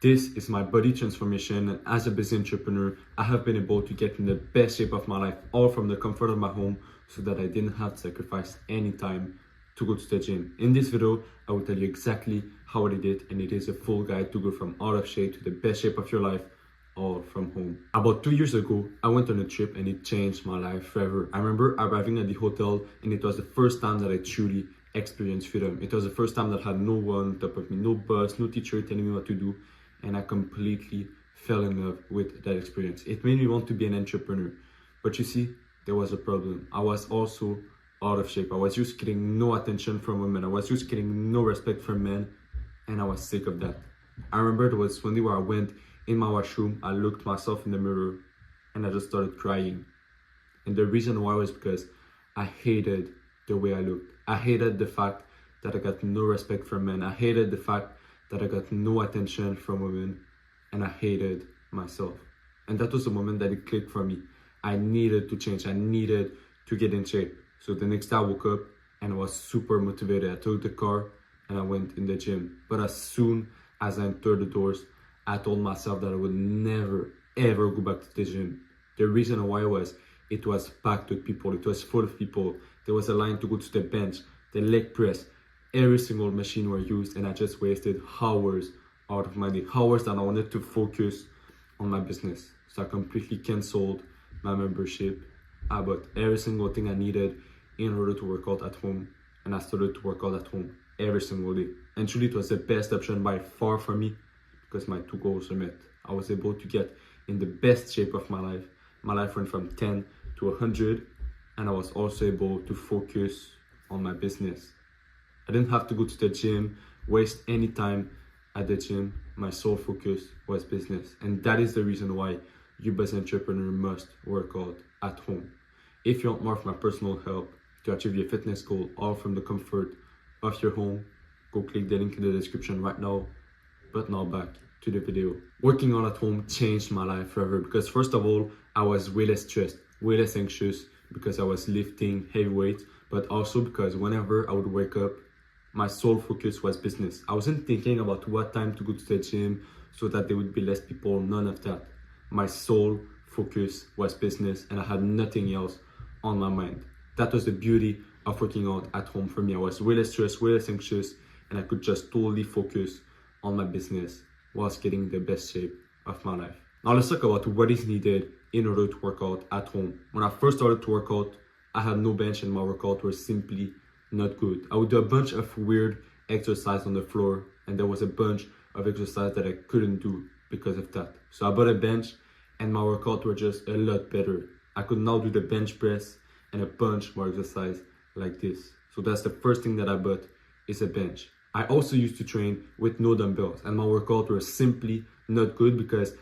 This is my body transformation, and as a business entrepreneur, I have been able to get in the best shape of my life, all from the comfort of my home, so that I didn't have to sacrifice any time to go to the gym. In this video, I will tell you exactly how I did it, and it is a full guide to go from out of shape to the best shape of your life, all from home. About 2 years ago, I went on a trip and it changed my life forever. I remember arriving at the hotel and it was the first time that I truly experienced freedom. It was the first time that I had no one on top of me, no boss, no teacher telling me what to do. And I completely fell in love with that experience. It made me want to be an entrepreneur. But you see, there was a problem. I was also out of shape. I was just getting no attention from women. I was just getting no respect from men. And I was sick of that. I remember it was one day where I went in my washroom, I looked myself in the mirror and I just started crying. And the reason why was because I hated the way I looked. I hated the fact that I got no respect from men. I hated the fact that I got no attention from women, and I hated myself. And that was the moment that it clicked for me. I needed to change. I needed to get in shape. So the next day I woke up and I was super motivated. I took the car and I went in the gym. But as soon as I entered the doors, I told myself that I would never, ever go back to the gym. The reason why was, it was packed with people. It was full of people. There was a line to go to the bench, the leg press. Every single machine were used, and I just wasted hours out of my day. Hours that I wanted to focus on my business. So I completely canceled my membership. I bought every single thing I needed in order to work out at home. And I started to work out at home every single day. And truly it was the best option by far for me, because my two goals were met. I was able to get in the best shape of my life. My life went from 10 to 100, and I was also able to focus on my business. I didn't have to go to the gym, waste any time at the gym. My sole focus was business. And that is the reason why you as an entrepreneur must work out at home. If you want more of my personal help to achieve your fitness goal, all from the comfort of your home, go click the link in the description right now. But now back to the video. Working out at home changed my life forever, because first of all, I was way less stressed, way less anxious, because I was lifting heavy weights, but also because whenever I would wake up, my sole focus was business. I wasn't thinking about what time to go to the gym so that there would be less people, none of that. My sole focus was business, and I had nothing else on my mind. That was the beauty of working out at home for me. I was way less stressed, way less anxious, and I could just totally focus on my business whilst getting the best shape of my life. Now let's talk about what is needed in order to work out at home. When I first started to work out, I had no bench and my workout was simply not good. I would do a bunch of weird exercise on the floor, and there was a bunch of exercise that I couldn't do because of that. So I bought a bench and my workout were just a lot better. I could now do the bench press and a bunch more exercise like this. So that's the first thing that I bought, is a bench. I also used to train with no dumbbells, and my workout were simply not good because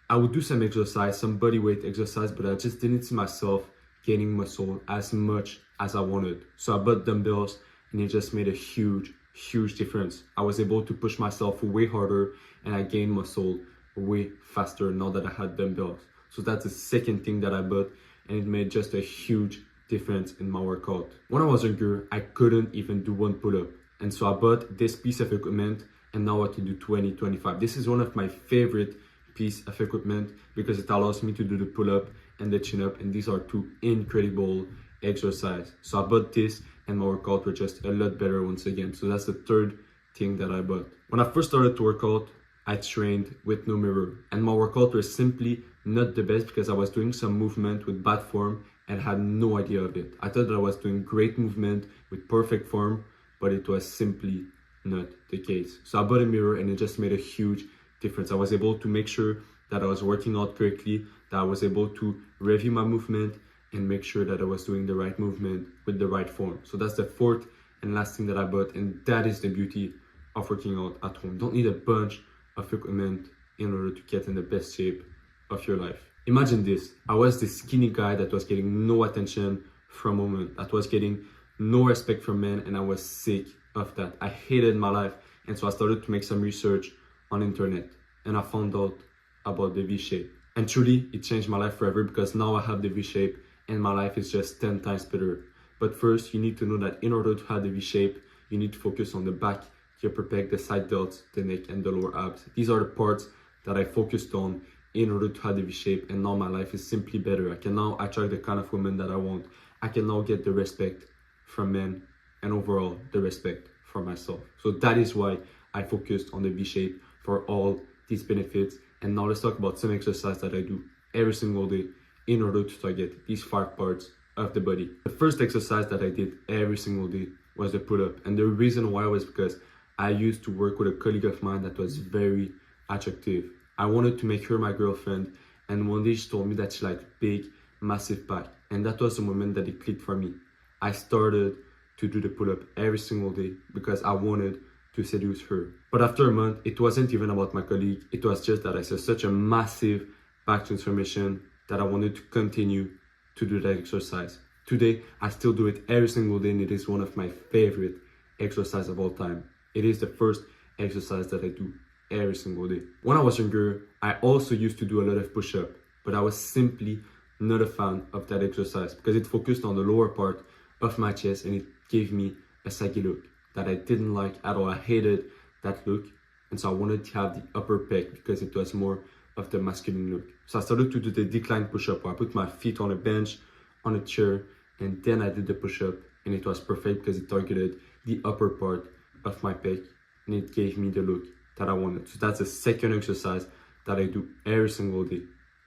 I would do some exercise, some body weight exercise, but I just didn't see myself gaining muscle as much as I wanted. So I bought dumbbells and it just made a huge, huge difference. I was able to push myself way harder and I gained muscle way faster now that I had dumbbells. So that's the second thing that I bought, and it made just a huge difference in my workout. When I was younger, I couldn't even do one pull-up. And so I bought this piece of equipment, and now I can do 20, 25. This is one of my favorite piece of equipment because it allows me to do the pull-up and the chin-up, and these are two incredible exercises. So I bought this and my workout were just a lot better once again. So that's the third thing that I bought. When I first started to work out, I trained with no mirror, and my workout was simply not the best because I was doing some movement with bad form and had no idea of it. I thought that I was doing great movement with perfect form, but it was simply not the case. So I bought a mirror and it just made a huge difference. I was able to make sure that I was working out correctly, that I was able to review my movement and make sure that I was doing the right movement with the right form. So that's the fourth and last thing that I bought, and that is the beauty of working out at home. Don't need a bunch of equipment in order to get in the best shape of your life. Imagine this. I was this skinny guy that was getting no attention from women, that was getting no respect from men, and I was sick of that. I hated my life, and so I started to make some research on internet, and I found out about the V-shape. And truly, it changed my life forever, because now I have the V-shape and my life is just 10 times better. But first, you need to know that in order to have the V-shape, you need to focus on the back, the upper pec, the side delts, the neck, and the lower abs. These are the parts that I focused on in order to have the V shape, and now my life is simply better. I can now attract the kind of women that I want. I can now get the respect from men and overall the respect for myself. So that is why I focused on the V shape for all these benefits. And now let's talk about some exercise that I do every single day in order to target these 5 parts of the body. The first exercise that I did every single day was the pull-up. And the reason why was because I used to work with a colleague of mine that was very attractive. I wanted to make her my girlfriend, and one day she told me that she liked big, massive back. And that was the moment that it clicked for me. I started to do the pull-up every single day because I wanted to seduce her. But after a month, it wasn't even about my colleague. It was just that I saw such a massive back transformation that I wanted to continue to do that exercise. Today, I still do it every single day, and it is one of my favorite exercises of all time. It is the first exercise that I do every single day. When I was younger, I also used to do a lot of push-up, but I was simply not a fan of that exercise because it focused on the lower part of my chest and it gave me a saggy look that I didn't like at all. I hated that look, and so I wanted to have the upper pec because it was more of the masculine look. So I started to do the decline push-up where I put my feet on a bench, on a chair, and then I did the push-up, and it was perfect because it targeted the upper part of my pec and it gave me the look that I wanted. So that's the second exercise that I do every single day,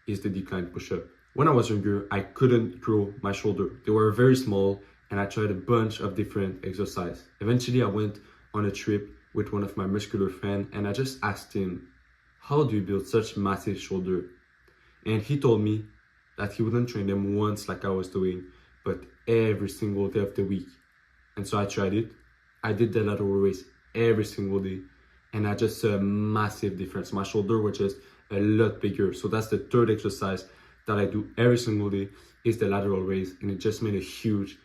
is the decline push-up. When I was younger, I couldn't grow my shoulder. They were very small, and I tried a bunch of different exercises. Eventually, I went on a trip with one of my muscular friends, and I just asked him, how do you build such massive shoulder? And he told me that he wouldn't train them once like I was doing, but every single day of the week. And so I tried it. I did the lateral raise every single day, and I just saw a massive difference. My shoulder was just a lot bigger. So that's the third exercise that I do every single day, is the lateral raise, and it just made a huge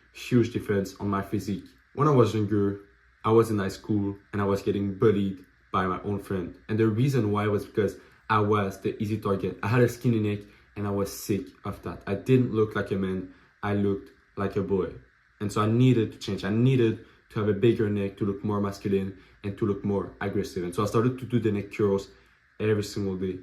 difference on my physique. When I was younger, I was in high school and I was getting bullied by my own friend. And the reason why was because I was the easy target. I had a skinny neck and I was sick of that. I didn't look like a man, I looked like a boy. And so I needed to change. I needed to have a bigger neck to look more masculine and to look more aggressive. And so I started to do the neck curls every single day,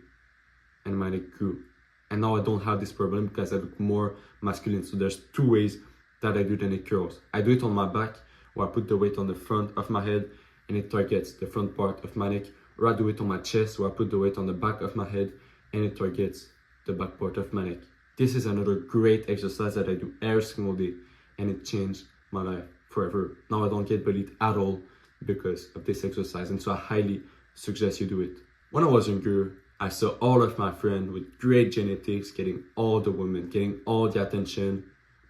and my neck grew. And now I don't have this problem because I look more masculine. So there's 2 ways that I do the neck curls. I do it on my back, where I put the weight on the front of my head and it targets the front part of my neck, or I do it on my chest, where I put the weight on the back of my head and it targets the back part of my neck. This is another great exercise that I do every single day, and it changed my life forever. Now I don't get bullied at all because of this exercise, and so I highly suggest you do it. When I was younger, I saw all of my friends with great genetics getting all the women, getting all the attention,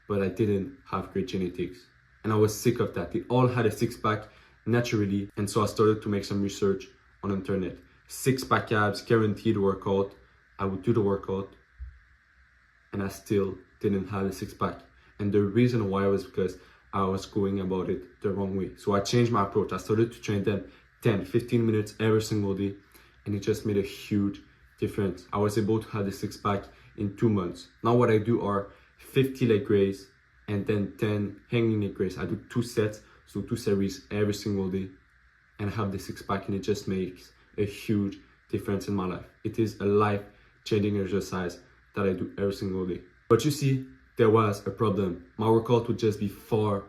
but I didn't have great genetics. And I was sick of that. They all had a six-pack naturally, and so I started to make some research on internet. 6-pack abs, guaranteed workout. I would do the workout, and I still didn't have a 6-pack. And the reason why was because I was going about it the wrong way. So I changed my approach. I started to train them 10-15 minutes every single day, and it just made a huge difference. I was able to have the 6-pack in 2 months. Now what I do are 50 leg raise and then 10 hanging leg raise. I do 2 sets, so 2 series every single day, and I have the 6-pack, and it just makes a huge difference in my life. It is a life-changing exercise that I do every single day. But you see, there was a problem. My workout would just be far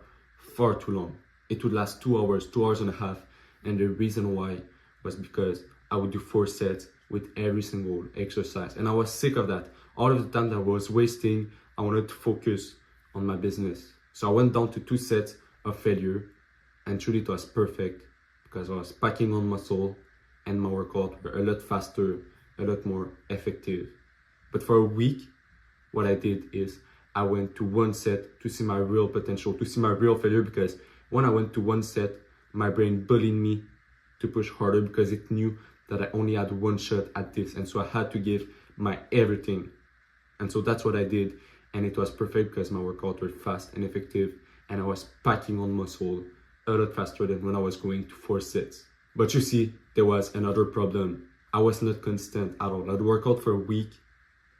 too long. It would last 2 hours, 2 hours and a half. And the reason why was because I would do 4 sets with every single exercise. And I was sick of that. All of the time that I was wasting, I wanted to focus on my business. So I went down to 2 sets of failure, and truly it was perfect because I was packing on muscle and my workout were a lot faster, a lot more effective. But for a week, what I did is I went to 1 set to see my real potential, to see my real failure, because when I went to 1 set, my brain bullied me to push harder because it knew that I only had 1 shot at this. And so I had to give my everything. And so that's what I did. And it was perfect because my workout were fast and effective, and I was packing on muscle a lot faster than when I was going to 4 sets. But you see, there was another problem. I was not constant at all. I'd work out for a week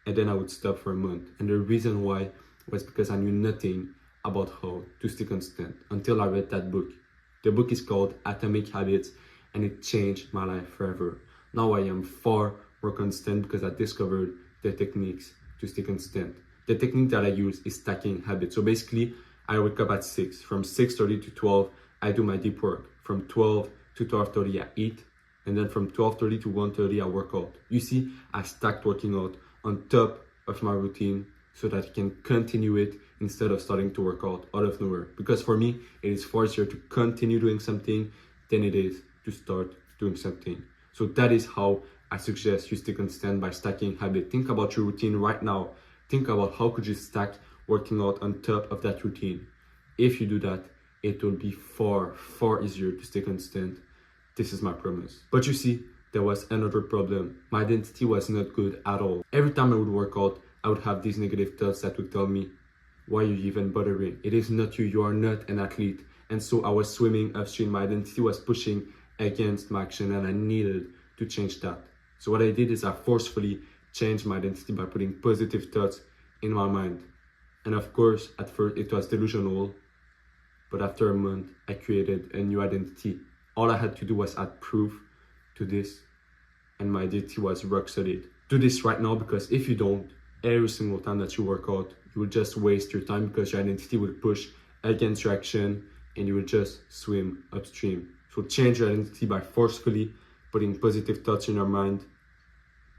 and then I would stop for a month. And the reason why was because I knew nothing about how to stay consistent until I read that book. The book is called Atomic Habits, and it changed my life forever. Now I am far more consistent because I discovered the techniques to stay consistent. The technique that I use is stacking habits. So basically, I wake up at 6. From 6:30 to 12, I do my deep work. From 12 to 12:30, I eat. And then from 12:30 to 1:30, I work out. You see, I stacked working out on top of my routine so that I can continue it instead of starting to work out of nowhere. Because for me, it is far easier to continue doing something than it is to start doing something. So that is how I suggest you stay consistent by stacking habit. Think about your routine right now. Think about how could you stack working out on top of that routine. If you do that, it will be far, far easier to stay consistent. This is my promise. But you see, there was another problem. My identity was not good at all. Every time I would work out, I would have these negative thoughts that would tell me, why are you even bothering? It is not you, you are not an athlete. And so I was swimming upstream. My identity was pushing against my action and I needed to change that. So what I did is I forcefully changed my identity by putting positive thoughts in my mind. And of course, at first it was delusional, but after a month, I created a new identity. All I had to do was add proof to this, and my identity was rock solid. Do this right now, because if you don't, every single time that you work out, you will just waste your time because your identity will push against your action and you will just swim upstream. So change your identity by forcefully putting positive thoughts in your mind,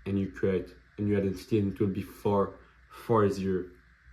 and you create a new identity, and it will be far, far easier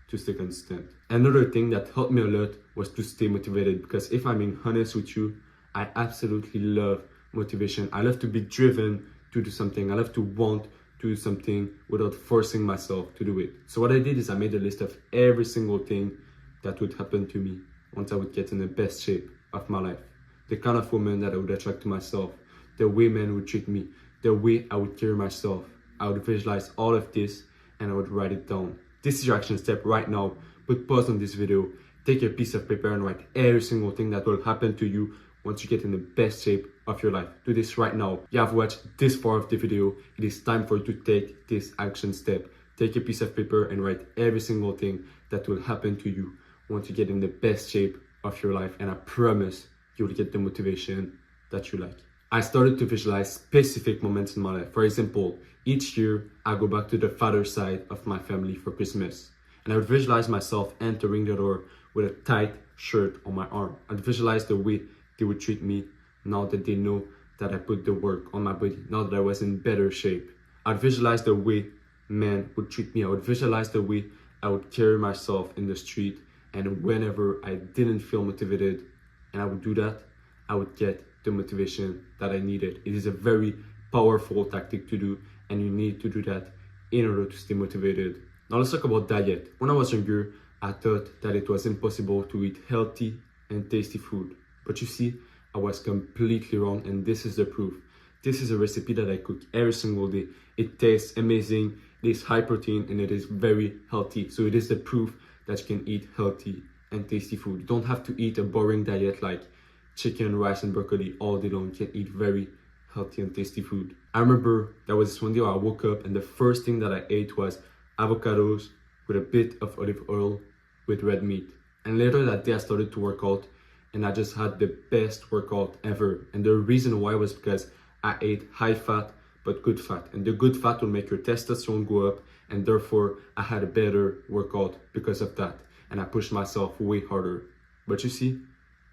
to stay consistent. Another thing that helped me a lot was to stay motivated, because if I'm being honest with you, I absolutely love motivation. I love to be driven to do something. I love to want to do something without forcing myself to do it. So what I did is I made a list of every single thing that would happen to me once I would get in the best shape of my life. The kind of woman that I would attract to myself, the way men would treat me, the way I would carry myself. I would visualize all of this and I would write it down. This is your action step right now. Put pause on this video, take a piece of paper and write every single thing that will happen to you once you get in the best shape of your life. Do this right now. You have watched this far of the video. It is time for you to take this action step. Take a piece of paper and write every single thing that will happen to you once you get in the best shape of your life. And I promise you will get the motivation that you like. I started to visualize specific moments in my life. For example, each year I go back to the father side of my family for Christmas. And I would visualize myself entering the door with a tight shirt on my arm. I'd visualize the way they would treat me now that they know that I put the work on my body, now that I was in better shape. I'd visualize the way men would treat me. I would visualize the way I would carry myself in the street. And whenever I didn't feel motivated and I would do that, I would get the motivation that I needed. It is a very powerful tactic to do, and you need to do that in order to stay motivated. Now let's talk about diet. When I was younger, I thought that it was impossible to eat healthy and tasty food. But you see, I was completely wrong, and this is the proof. This is a recipe that I cook every single day. It tastes amazing, it is high protein, and it is very healthy. So it is the proof that you can eat healthy and tasty food. You don't have to eat a boring diet like chicken, rice, and broccoli all day long. You can eat very healthy and tasty food. I remember there was this one day where I woke up and the first thing that I ate was avocados with a bit of olive oil with red meat. And later that day I started to work out, and I just had the best workout ever. And the reason why was because I ate high fat but good fat, and the good fat will make your testosterone go up, and therefore I had a better workout because of that, and I pushed myself way harder. But you see,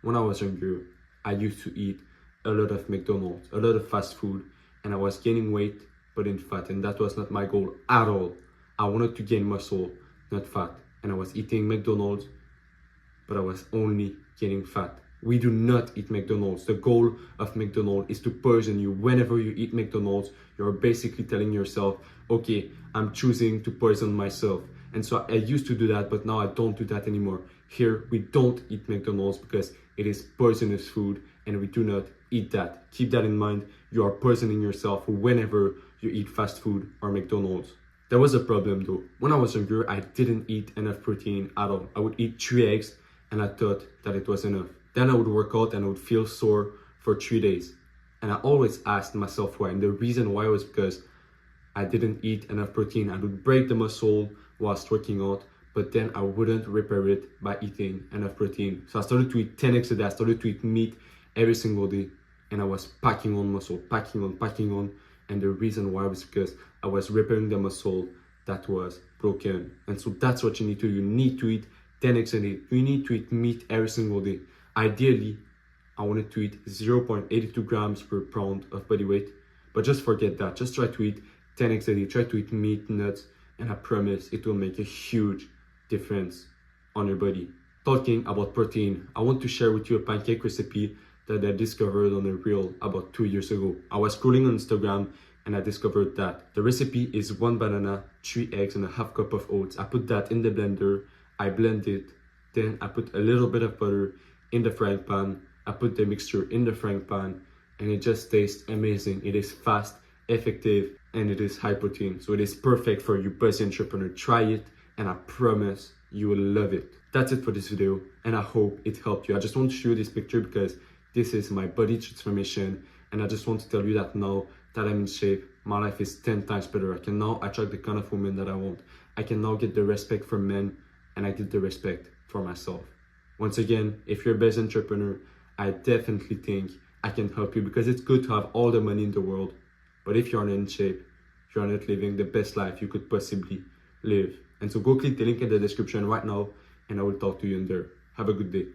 when I was younger, I used to eat a lot of McDonald's, a lot of fast food, and I was gaining weight but in fat, and that was not my goal at all. I wanted to gain muscle, not fat, and I was eating McDonald's, but I was only gaining fat. We do not eat McDonald's. The goal of McDonald's is to poison you. Whenever you eat McDonald's, you're basically telling yourself, okay, I'm choosing to poison myself. And so I used to do that, but now I don't do that anymore. Here, we don't eat McDonald's because it is poisonous food and we do not eat that. Keep that in mind. You are poisoning yourself whenever you eat fast food or McDonald's. There was a problem though. When I was younger, I didn't eat enough protein at all. I would eat 3 eggs and I thought that it was enough. Then I would work out and I would feel sore for 3 days. And I always asked myself why. And the reason why was because I didn't eat enough protein. I would break the muscle whilst working out, but then I wouldn't repair it by eating enough protein. So I started to eat 10 eggs a day. I started to eat meat every single day. and I was packing on muscle, packing on. And the reason why was because I was repairing the muscle that was broken. And so that's what you need to do. You need to eat 10 eggs a day. You need to eat meat every single day. Ideally, I wanted to eat 0.82 grams per pound of body weight, but just forget that. Just try to eat 10 eggs a day. Try to eat meat, nuts, and I promise it will make a huge difference on your body. Talking about protein, I want to share with you a pancake recipe that I discovered on a reel about 2 years ago. I was scrolling on Instagram and I discovered that the recipe is 1 banana, 3 eggs, and a half cup of oats. I put that in the blender, I blend it, then I put a little bit of butter in the frying pan. I put the mixture in the frying pan and it just tastes amazing. It is fast, effective, and it is high protein. So it is perfect for you busy entrepreneur. Try it and I promise you will love it. That's it for this video and I hope it helped you. I just want to show you this picture because this is my body transformation and I just want to tell you that now that I'm in shape, my life is 10 times better. I can now attract the kind of woman that I want. I can now get the respect from men and I get the respect for myself. Once again, if you're a business entrepreneur, I definitely think I can help you because it's good to have all the money in the world. But if you're not in shape, if you're not living the best life you could possibly live. And so go click the link in the description right now and I will talk to you in there. Have a good day.